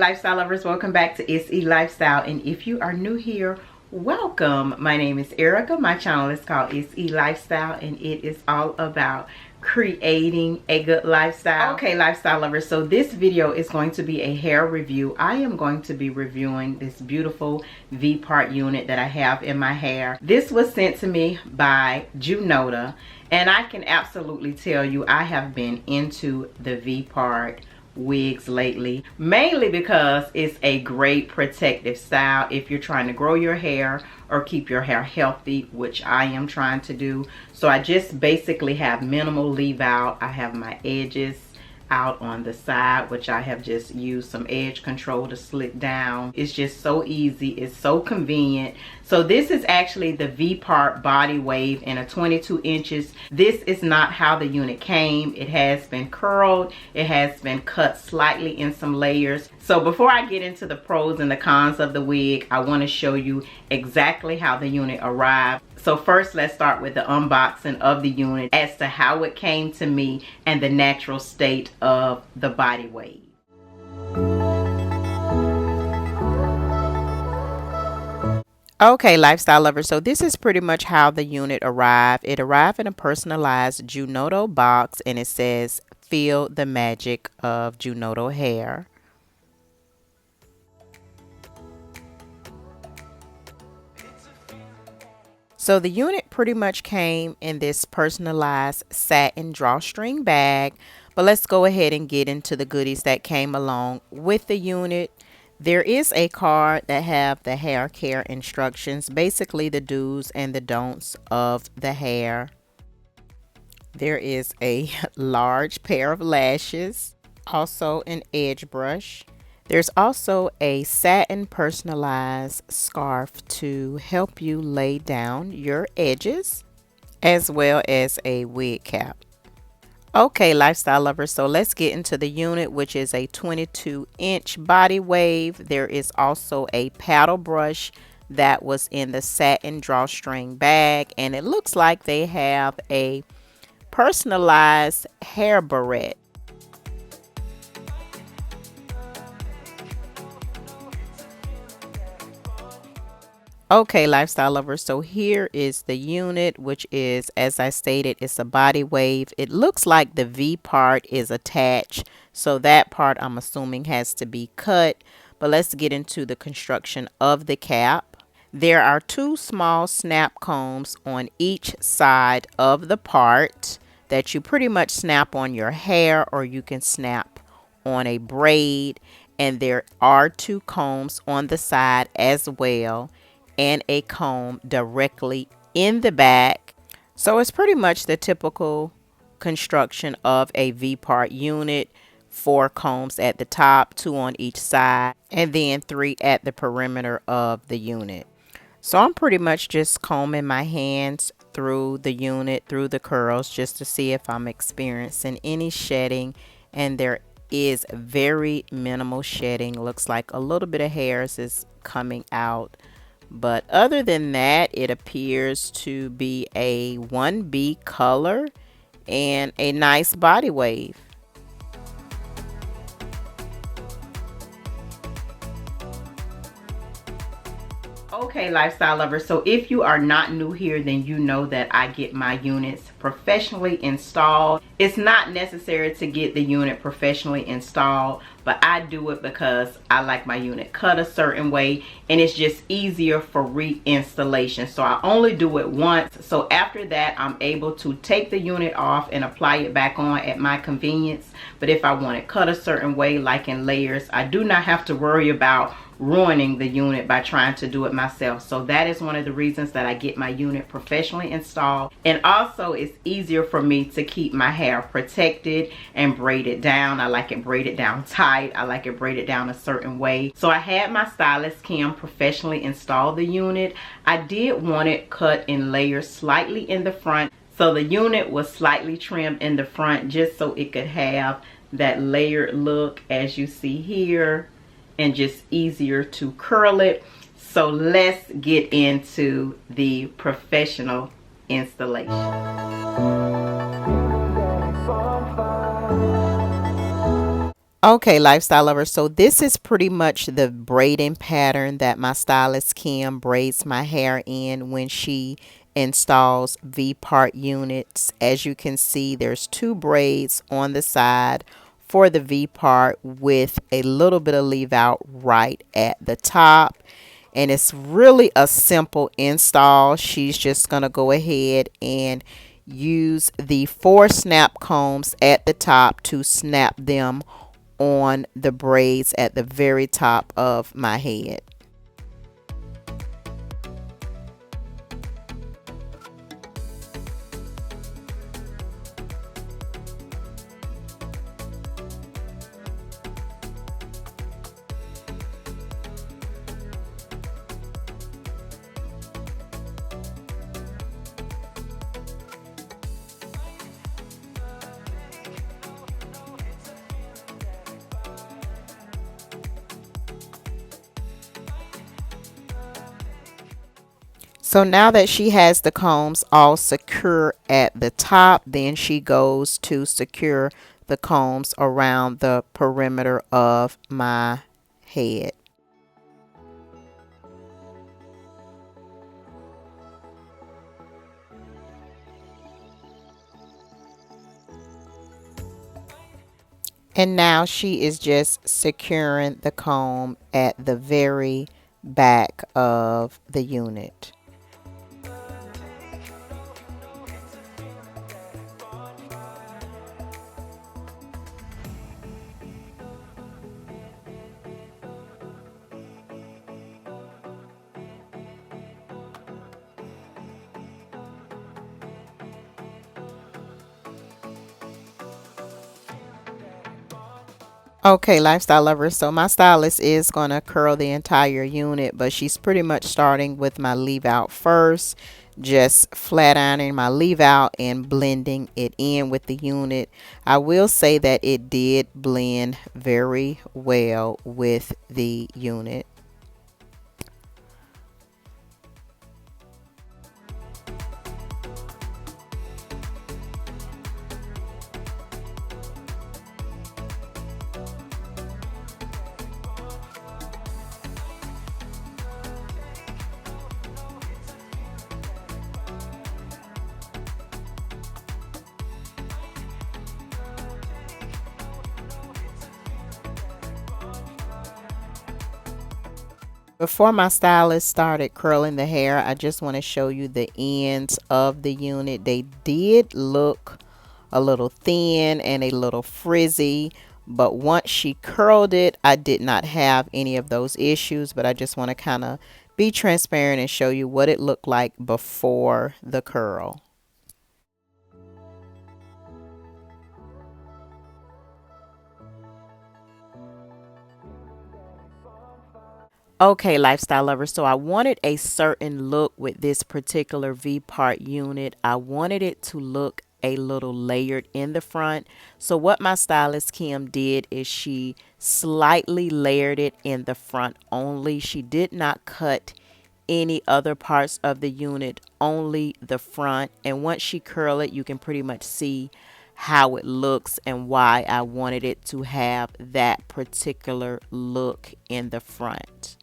lifestyle lovers, welcome back to It's E Lifestyle, and if you are new here, welcome. My name is Erica. My channel is called It's E Lifestyle, and it is all about creating a good lifestyle. Okay, lifestyle lovers, so this video is going to be a hair review. I am going to be reviewing this beautiful V-part unit that I have in my hair. This was sent to me by Junoda, and I can absolutely tell you I have been into the V-part wigs lately, mainly because it's a great protective style if you're trying to grow your hair or keep your hair healthy, which I am trying to do. So I just basically have minimal leave out. I have my edges out on the side, which I have just used some edge control to slick down. It's just so easy, it's so convenient. So this is actually the V-part body wave in a 22 inches. This is not how the unit came. It has been curled, it has been cut slightly in some layers. So before I get into the pros and the cons of the wig, I want to show you exactly how the unit arrived. So first, let's start with the unboxing of the unit as to how it came to me and the natural state of the body wave. Okay, lifestyle lovers, so this is pretty much how the unit arrived. It arrived in a personalized Junoda box, and it says, "Feel the magic of Junoda hair." So the unit pretty much came in this personalized satin drawstring bag, but let's go ahead and get into the goodies that came along with the unit. There is a card that have the hair care instructions, basically the do's and the don'ts of the hair. There is a large pair of lashes, also an edge brush. There's also a satin personalized scarf to help you lay down your edges, as well as a wig cap. Okay, lifestyle lovers, so let's get into the unit, which is a 22-inch body wave. There is also a paddle brush that was in the satin drawstring bag, and it looks like they have a personalized hair barrette. Okay, lifestyle lovers, so here is the unit, which is, as I stated, it's a body wave. It looks like the V part is attached, so that part I'm assuming has to be cut. But let's get into the construction of the cap. There are two small snap combs on each side of the part that you pretty much snap on your hair, or you can snap on a braid. And there are two combs on the side as well, and a comb directly in the back. So it's pretty much the typical construction of a V-part unit. 4 combs at the top, 2 on each side, and then 3 at the perimeter of the unit. So I'm pretty much just combing my hands through the unit, through the curls, just to see if I'm experiencing any shedding, and there is very minimal shedding. Looks like a little bit of hairs is coming out. But other than that, it appears to be a 1B color and a nice body wave. Okay, lifestyle lovers, so if you are not new here, then you know that I get my units professionally installed. It's not necessary to get the unit professionally installed, but I do it because I like my unit cut a certain way, and it's just easier for reinstallation. So I only do it once, so after that I'm able to take the unit off and apply it back on at my convenience. But if I want it cut a certain way, like in layers, I do not have to worry about ruining the unit by trying to do it myself. So that is one of the reasons that I get my unit professionally installed. And also it's easier for me to keep my hair protected and braided down. I like it braided down tight. I like it braided down a certain way. So I had my stylist Kim professionally install the unit. I did want it cut in layers slightly in the front. So the unit was slightly trimmed in the front just so it could have that layered look as you see here, and just easier to curl it. So let's get into the professional installation. Okay, lifestyle lovers, so this is pretty much the braiding pattern that my stylist Kim braids my hair in when she installs V-part units. As you can see, there's two braids on the side for the V-part with a little bit of leave out right at the top. And it's really a simple install. She's just going to go ahead and use the 4 snap combs at the top to snap them on the braids at the very top of my head. So now that she has the combs all secure at the top, then she goes to secure the combs around the perimeter of my head. And now she is just securing the comb at the very back of the unit. Okay, lifestyle lovers, so my stylist is going to curl the entire unit, but she's pretty much starting with my leave out first, just flat ironing my leave out and blending it in with the unit. I will say that it did blend very well with the unit. Before my stylist started curling the hair, I just want to show you the ends of the unit. They did look a little thin and a little frizzy, but once she curled it, I did not have any of those issues. But I just want to kind of be transparent and show you what it looked like before the curl. Okay, lifestyle lovers, so I wanted a certain look with this particular V-part unit. I wanted it to look a little layered in the front. So what my stylist Kim did is she slightly layered it in the front only. She did not cut any other parts of the unit, only the front. And once she curl it, you can pretty much see how it looks and why I wanted it to have that particular look in the front.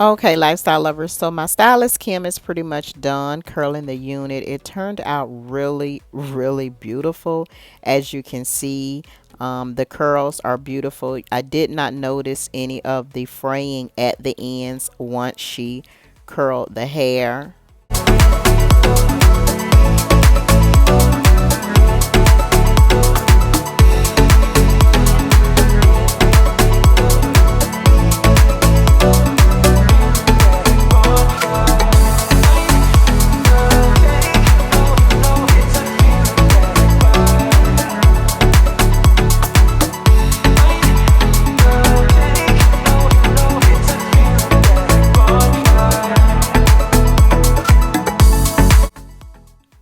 Okay, lifestyle lovers, so my stylist Kim is pretty much done curling the unit. It turned out really beautiful. As you can see, the curls are beautiful. I did not notice any of the fraying at the ends once she curled the hair.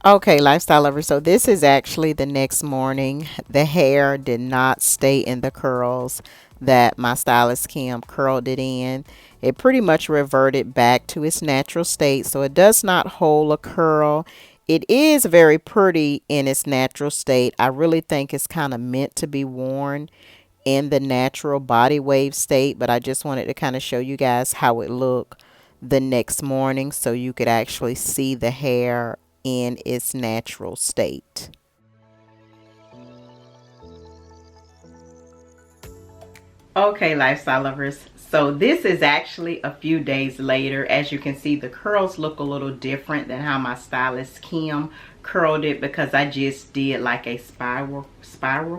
Okay, lifestyle lovers, so this is actually the next morning. The hair did not stay in the curls that my stylist Kim curled it in. It pretty much reverted back to its natural state, so it does not hold a curl. It is very pretty in its natural state. I really think it's kind of meant to be worn in the natural body wave state, but I just wanted to kind of show you guys how it looked the next morning so you could actually see the hair in its natural state. Okay, lifestyle lovers, so this is actually a few days later. As you can see, the curls look a little different than how my stylist Kim curled it, because I just did like a spiral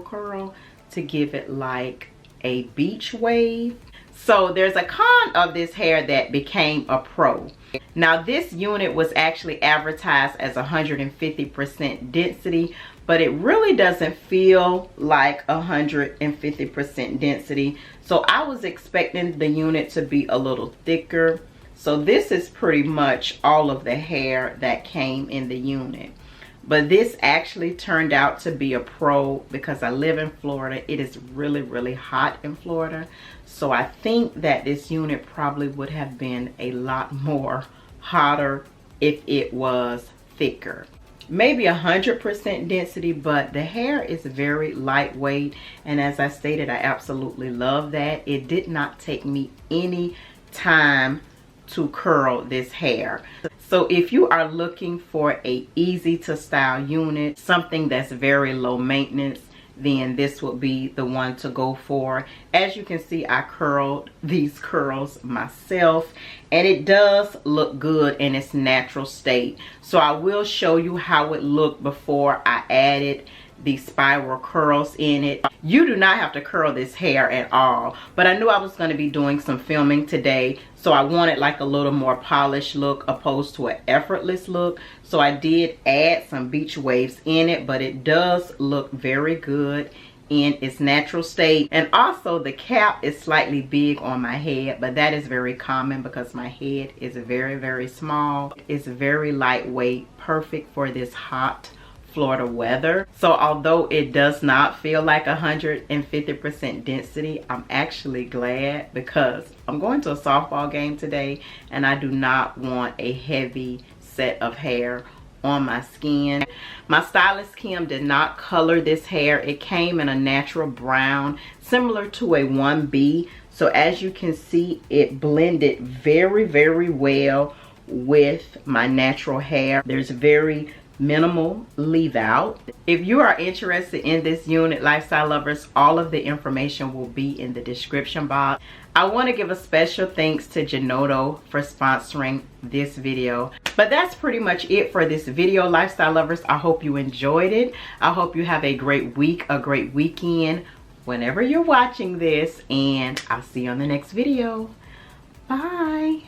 curl to give it like a beach wave. So there's a con of this hair that became a pro. Now this unit was actually advertised as 150% density, but it really doesn't feel like 150% density. So I was expecting the unit to be a little thicker. So this is pretty much all of the hair that came in the unit. But this actually turned out to be a pro because I live in Florida. It is really hot in Florida. So I think that this unit probably would have been a lot more hotter if it was thicker. Maybe 100% density, but the hair is very lightweight. And as I stated, I absolutely love that. It did not take me any time to curl this hair. So if you are looking for a easy to style unit, something that's very low maintenance, then this would be the one to go for. As you can see, I curled these curls myself, and it does look good in its natural state. So I will show you how it looked before I added the spiral curls in it. You do not have to curl this hair at all, but I knew I was going to be doing some filming today, so I wanted like a little more polished look opposed to an effortless look. So I did add some beach waves in it, but it does look very good in its natural state. And also the cap is slightly big on my head, but that is very common because my head is very small. It's very lightweight, perfect for this hot Florida weather. So although it does not feel like 150% density, I'm actually glad because I'm going to a softball game today and I do not want a heavy set of hair on my skin. My stylist Kim did not color this hair. It came in a natural brown similar to a 1B. So as you can see, it blended very well with my natural hair. There's very minimal leave out. If you are interested in this unit, lifestyle lovers, all of the information will be in the description box. I want to give a special thanks to Junoda for sponsoring this video. But that's pretty much it for this video, lifestyle lovers. I hope you enjoyed it. I hope you have a great week, a great weekend whenever you're watching this, and I'll see you on the next video. Bye.